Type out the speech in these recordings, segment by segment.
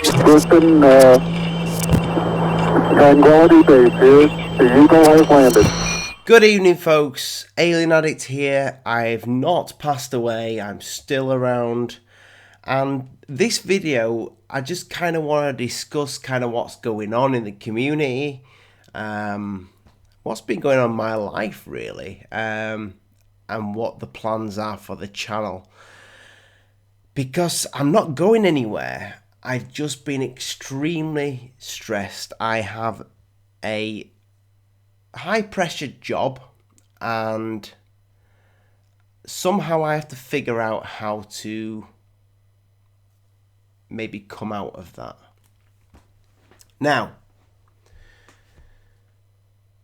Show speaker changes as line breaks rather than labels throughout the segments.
Houston, Tranquility Base here. The Eagle has landed.
Good evening, folks. Alien Addict here. I've not passed away. I'm still around. And this video, I just kind of want to discuss kind of what's going on in the community. What's been going on in my life, really. And what the plans are for the channel. Because I'm not going anywhere. I've just been extremely stressed. I have a high pressure job and somehow I have to figure out how to maybe come out of that. Now,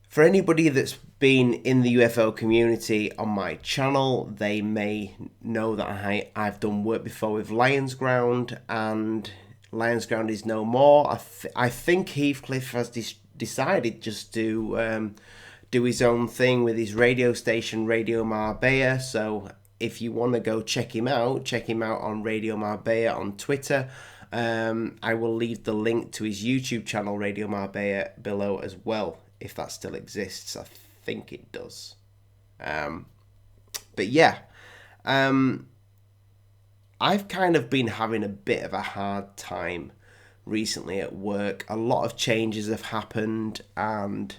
for anybody that's been in the UFO community on my channel, they may know that I've done work before with Lions Ground, and Lions Ground is no more. I think Heathcliff has decided just to do his own thing with his radio station, Radio Marbella. So if you want to go check him out on Radio Marbella on Twitter. I will leave the link to his YouTube channel, Radio Marbella, below as well, if that still exists. I think it does. But yeah, I've kind of been having a bit of a hard time recently at work. A lot of changes have happened and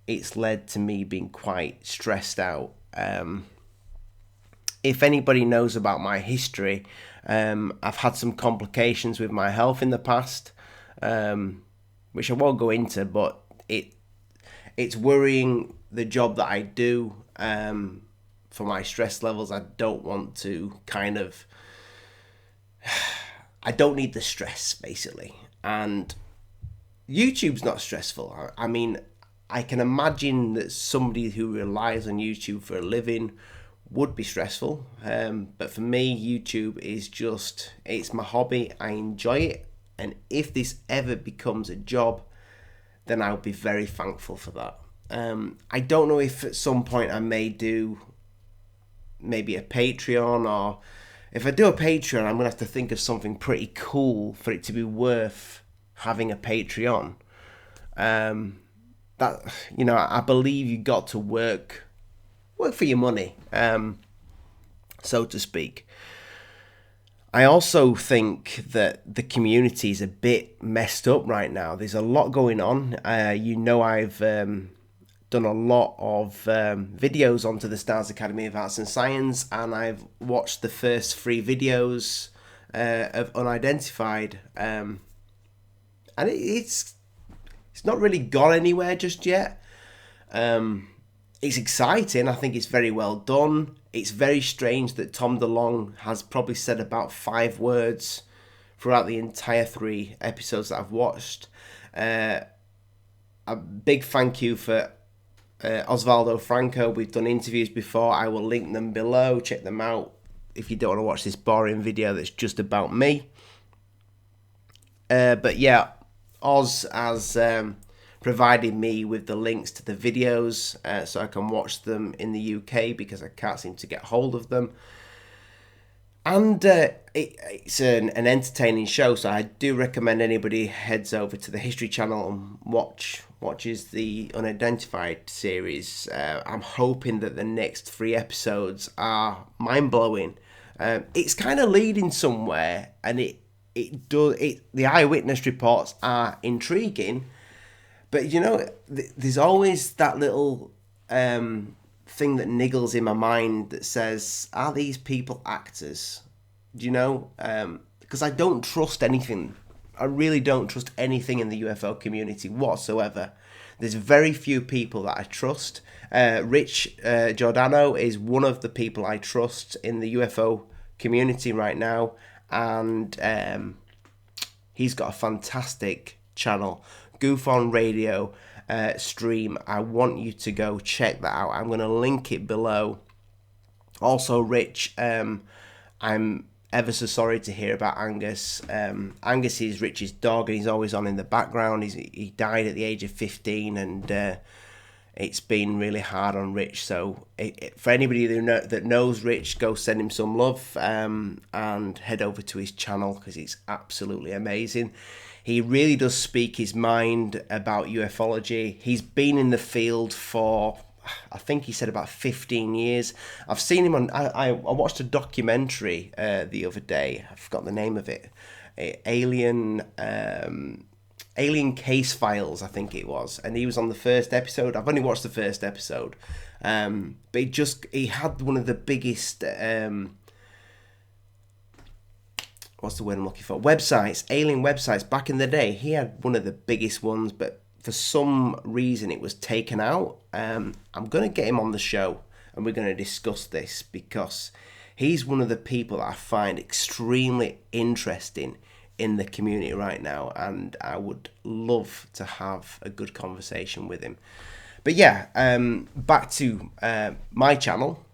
it's led to me being quite stressed out. If anybody knows about my history, I've had some complications with my health in the past, which I won't go into, but it's worrying, the job that I do, for my stress levels. I don't want to I don't need the stress, basically. And YouTube's not stressful. I mean, I can imagine that somebody who relies on YouTube for a living would be stressful. But for me, YouTube is just, it's my hobby. I enjoy it. And if this ever becomes a job, then I'll be very thankful for that. I don't know if at some point I may do maybe a Patreon, or if I do a Patreon, I'm going to have to think of something pretty cool for it to be worth having a Patreon. That, you know, I believe you got to work for your money, so to speak. I also think that the community is a bit messed up right now. There's a lot going on. I've done a lot of videos onto the Stars Academy of Arts and Science, and I've watched the first 3 videos of Unidentified, and it's not really gone anywhere just yet. It's exciting. I think it's very well done. It's very strange that Tom DeLonge has probably said about 5 words throughout the entire 3 episodes that I've watched. A big thank you for Osvaldo Franco. We've done interviews before. I will link them below. Check them out if you don't want to watch this boring video that's just about me. But yeah, Oz has provided me with the links to the videos so I can watch them in the UK because I can't seem to get hold of them. And it's an entertaining show, so I do recommend anybody heads over to the History Channel and watches the Unidentified series. I'm hoping that the next 3 episodes are mind-blowing. It's kind of leading somewhere, and the eyewitness reports are intriguing, but you know, there's always that little thing that niggles in my mind that says, are these people actors? Do you know? Because I don't trust anything. I really don't trust anything in the UFO community whatsoever. There's very few people that I trust. Rich Giordano is one of the people I trust in the UFO community right now, and he's got a fantastic channel, Goof on Radio stream. I want you to go check that out. I'm going to link it below. Also, Rich, I'm ever so sorry to hear about Angus. Angus is Rich's dog, and he's always on in the background. He died at the age of 15, and it's been really hard on Rich. So for anybody that knows Rich, go send him some love, and head over to his channel because it's absolutely amazing. He really does speak his mind about ufology. He's been in the field for, I think he said, about 15 years. I've seen him on, I watched a documentary the other day. I forgot the name of it. Alien Case Files, I think it was, and he was on the first episode. I've only watched the first episode, but he had one of the biggest what's the word I'm looking for? Websites, alien websites. Back in the day, he had one of the biggest ones, but for some reason it was taken out. I'm going to get him on the show and we're going to discuss this because he's one of the people that I find extremely interesting in the community right now, and I would love to have a good conversation with him. But yeah, back to my channel.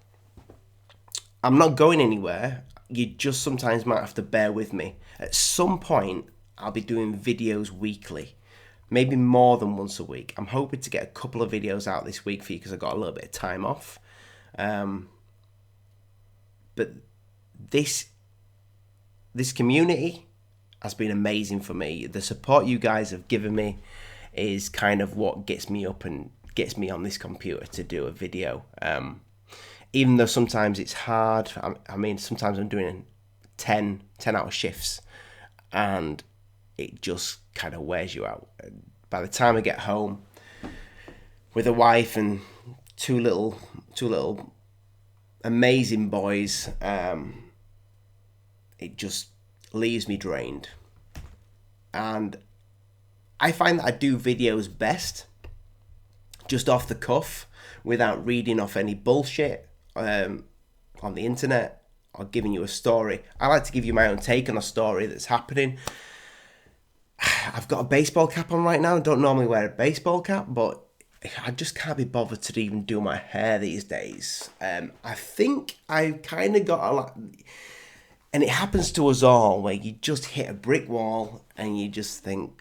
I'm not going anywhere. You just sometimes might have to bear with me. At some point, I'll be doing videos weekly, maybe more than once a week. I'm hoping to get a couple of videos out this week for you because I got a little bit of time off. But this community has been amazing for me. The support you guys have given me is kind of what gets me up and gets me on this computer to do a video. Even though sometimes it's hard. I mean, sometimes I'm doing 10-hour shifts and it just kind of wears you out. By the time I get home with a wife and two little amazing boys, it just leaves me drained. And I find that I do videos best just off the cuff without reading off any bullshit on the internet or giving you a story. I like to give you my own take on a story that's happening. I've got a baseball cap on right now. I don't normally wear a baseball cap, but I just can't be bothered to even do my hair these days. I think I kind of got a lot, and it happens to us all, where you just hit a brick wall and you just think,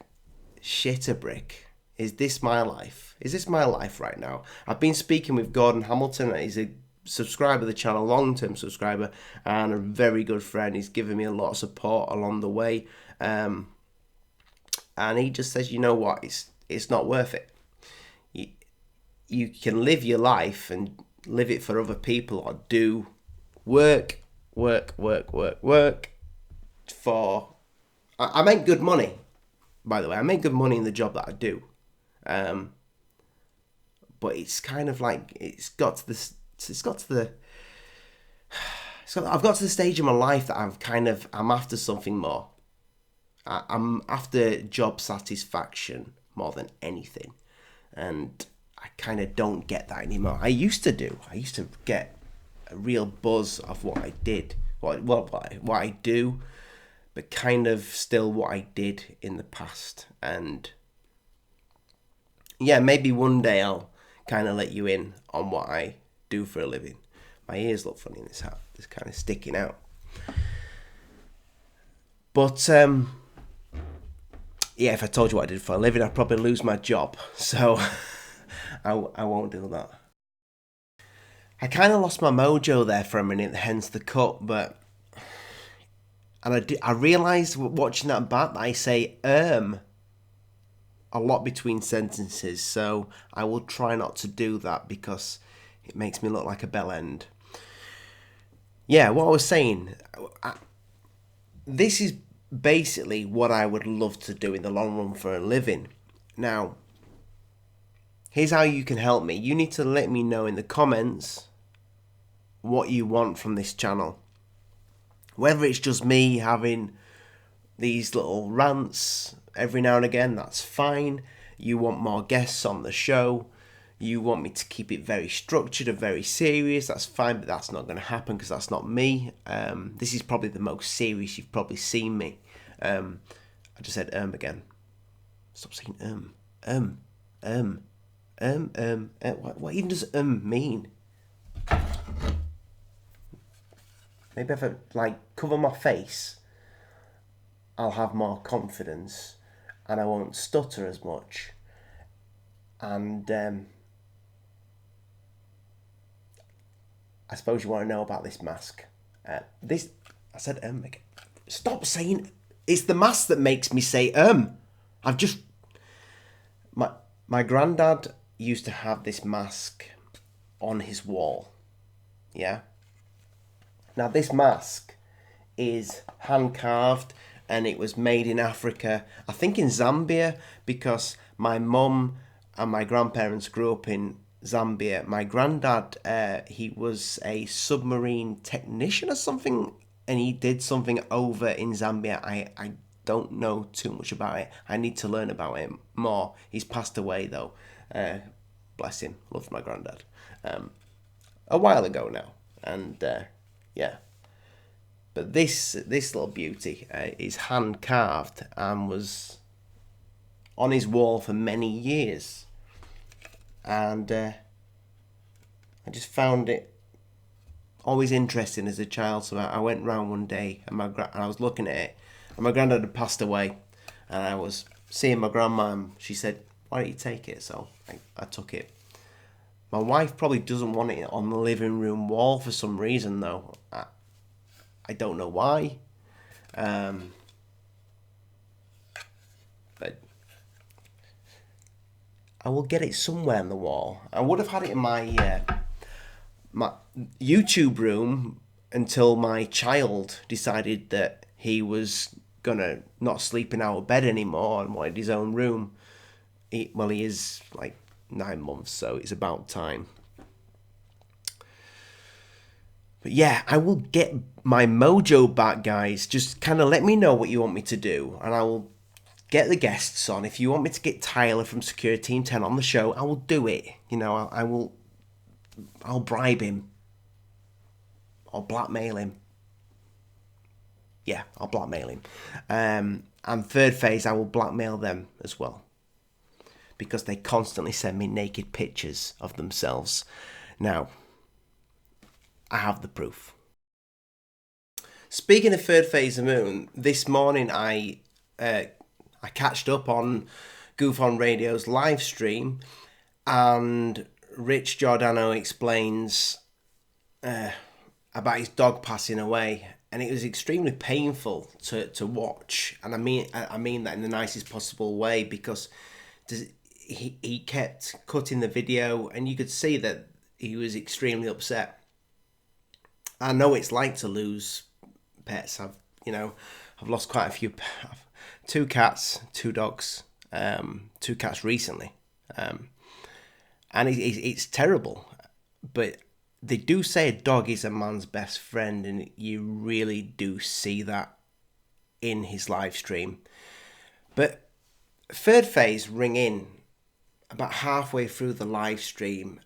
shit, a brick. Is this my life? Is this my life right now? I've been speaking with Gordon Hamilton. He's a subscriber of the channel, long-term subscriber, and a very good friend. He's given me a lot of support along the way. And he just says, you know what, it's not worth it. You can live your life and live it for other people, or do work for... I make good money, by the way. I make good money in the job that I do. But it's kind of like, I've got to the stage in my life that I'm after something more. I'm after job satisfaction more than anything. And I kind of don't get that anymore. I used to get a real buzz of what I did, what I do, but kind of still what I did in the past. And yeah, maybe one day I'll kind of let you in on what I do for a living. My ears look funny in this hat. It's kind of sticking out. But yeah, if I told you what I did for a living, I'd probably lose my job. So I won't do that. I kind of lost my mojo there for a minute, hence the cut. And I realised watching that back that I say a lot between sentences. So I will try not to do that because it makes me look like a bell end. Yeah, what I was saying, this is basically what I would love to do in the long run for a living. Now, here's how you can help me. You need to let me know in the comments what you want from this channel. Whether it's just me having these little rants every now and again, that's fine. You want more guests on the show. You want me to keep it very structured and very serious, that's fine, but that's not going to happen because that's not me. This is probably the most serious you've probably seen me. I just said again. Stop saying what even does mean? Maybe if I cover my face, I'll have more confidence and I won't stutter as much. And I suppose you want to know about this mask. I said again. Stop saying, it's the mask that makes me say I've just, my granddad used to have this mask on his wall. Yeah. Now this mask is hand carved and it was made in Africa, I think in Zambia, because my mum and my grandparents grew up in Zambia. My granddad, he was a submarine technician or something, and he did something over in Zambia. I don't know too much about it. I need to learn about it more. He's passed away though. Bless him. Loved my granddad. A while ago now, and yeah. But this little beauty is hand carved and was on his wall for many years, and I just found it always interesting as a child. So I went round one day and I was looking at it, and my granddad had passed away, and I was seeing my grandma, and she said, "Why don't you take it?" So I took it. My wife probably doesn't want it on the living room wall for some reason though. I don't know why. But I will get it somewhere on the wall. I would have had it in my my YouTube room until my child decided that he was gonna not sleep in our bed anymore and wanted his own room. He is like 9 months, so it's about time. But yeah, I will get my mojo back, guys. Just kind of let me know what you want me to do, and I will get the guests on. If you want me to get Tyler from Security Team 10 on the show, I will do it. You know, I'll bribe him. I'll blackmail him. Yeah, I'll blackmail him. And Third Phase, I will blackmail them as well, because they constantly send me naked pictures of themselves. Now, I have the proof. Speaking of Third Phase of Moon, this morning I catched up on Goof on Radio's live stream, and Rich Giordano explains about his dog passing away, and it was extremely painful to watch, and I mean that in the nicest possible way, because he kept cutting the video, and you could see that he was extremely upset. I know it's like to lose pets. I've lost quite a few. 2 cats, 2 dogs, 2 cats recently, and it's terrible. But they do say a dog is a man's best friend, and you really do see that in his live stream. But Third Phase ring in about halfway through the live stream,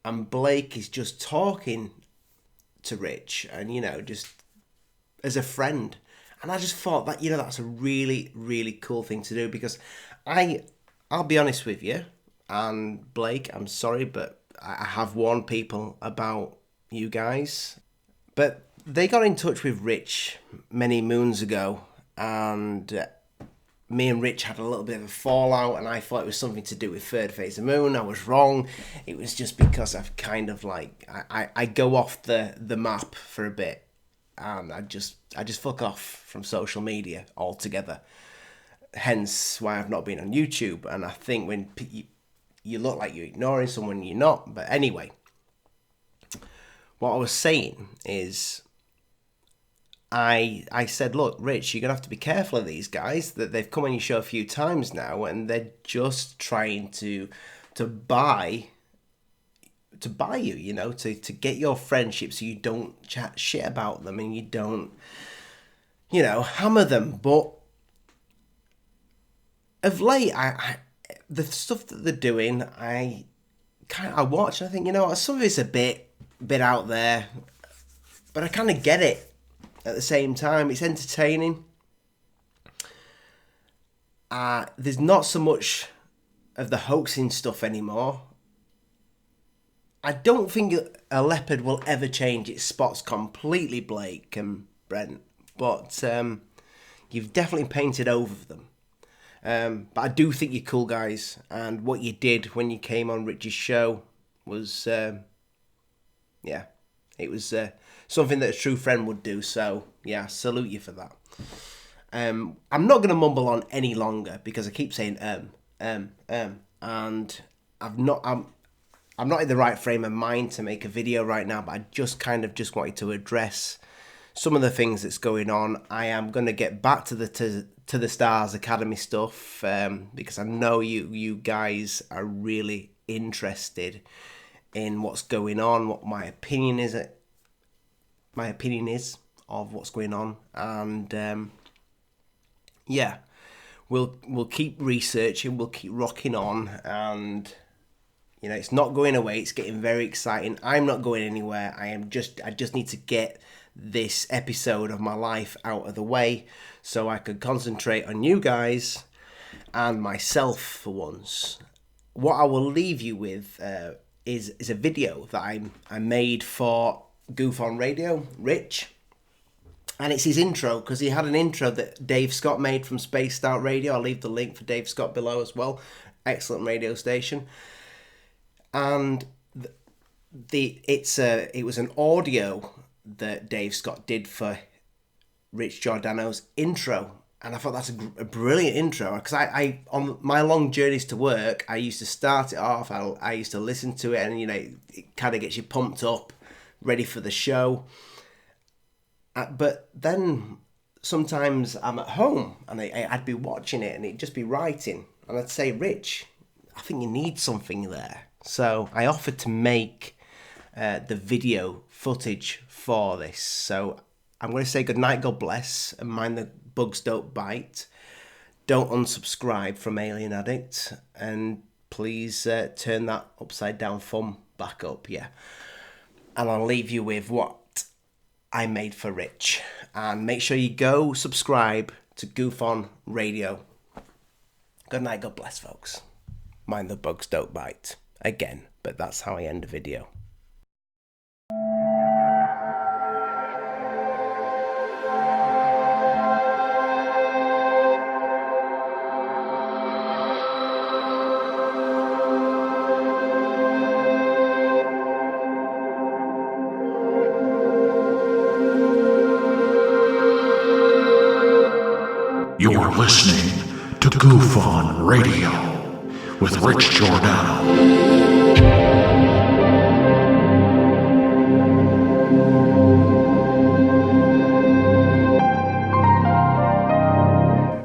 and Blake is just talking to Rich, and just as a friend. And I just thought that that's a really, really cool thing to do, because I'll be honest with you, and Blake, I'm sorry, but I have warned people about you guys. But they got in touch with Rich many moons ago, and me and Rich had a little bit of a fallout, and I thought it was something to do with Third Phase of Moon. I was wrong. It was just because I've kind of I go off the map for a bit, and I just fuck off from social media altogether. Hence why I've not been on YouTube. And I think when you look like you're ignoring someone, you're not. But anyway, what I was saying is, I said, look, Rich, you're going to have to be careful of these guys. That they've come on your show a few times now, and they're just trying to buy you, to get your friendship, so you don't chat shit about them and you don't, hammer them. But of late, the stuff that they're doing, I watch and I think, some of it's a bit out there, but I kind of get it. At the same time, it's entertaining. There's not so much of the hoaxing stuff anymore. I don't think a leopard will ever change its spots completely, Blake and Brent, but you've definitely painted over them. But I do think you're cool guys, and what you did when you came on Rich's show was yeah, it was something that a true friend would do. So yeah, salute you for that. I'm not going to mumble on any longer because I keep saying and I'm not in the right frame of mind to make a video right now, but I just wanted to address some of the things that's going on. I am going to get back to the Stars Academy stuff because I know you guys are really interested in what's going on, what my opinion is of what's going on, and yeah, we'll keep researching, we'll keep rocking on, and you know, it's not going away. It's getting very exciting. I'm not going anywhere. I just need to get this episode of my life out of the way so I could concentrate on you guys and myself for once. What I will leave you with is a video that I made for Goof on Radio, Rich. And it's his intro, because he had an intro that Dave Scott made from Spaced Out Radio. I'll leave the link for Dave Scott below as well. Excellent radio station. And it was an audio that Dave Scott did for Rich Giordano's intro. And I thought that's a brilliant intro, because I on my long journeys to work, I used to start it off, I used to listen to it, and you know, it kind of gets you pumped up, ready for the show. But then sometimes I'm at home and I'd be watching it and it'd just be writing. And I'd say, Rich, I think you need something there. So I offered to make the video footage for this. So I'm going to say goodnight, God bless, and mind the bugs don't bite. Don't unsubscribe from Alien Addict. And please turn that upside down thumb back up, yeah. And I'll leave you with what I made for Rich, and make sure you go subscribe to Goof on Radio. Good night, God bless, folks. Mind the bugs don't bite again, but that's how I end the video.
You're listening to Goof on Radio with Rich Giordano.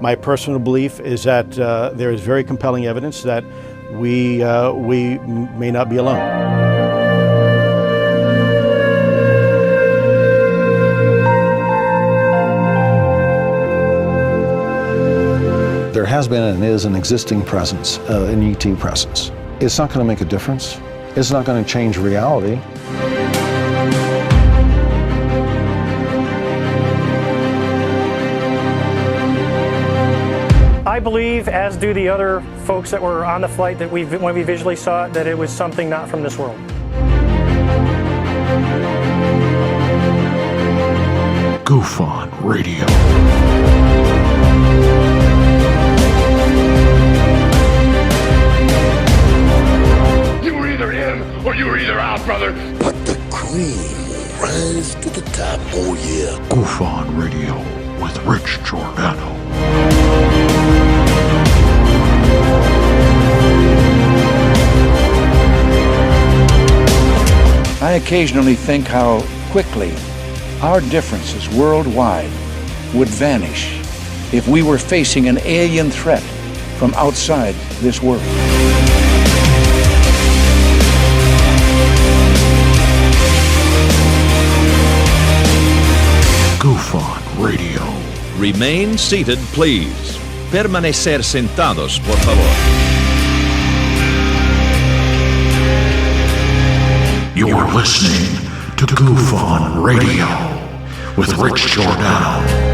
My personal belief is that there is very compelling evidence that we may not be alone.
There has been and is an existing presence, an ET presence. It's not going to make a difference. It's not going to change reality.
I believe, as do the other folks that were on the flight, that when we visually saw it, that it was something not from this world.
Goof on Radio.
Or you were either out, brother.
But the cream will rise to the top, oh yeah.
Goof on Radio with Rich Giordano.
I occasionally think how quickly our differences worldwide would vanish if we were facing an alien threat from outside this world.
Goof on Radio.
Remain seated, please. Permanecer sentados, por favor.
You're listening to Goof on Radio with Rich Giordano.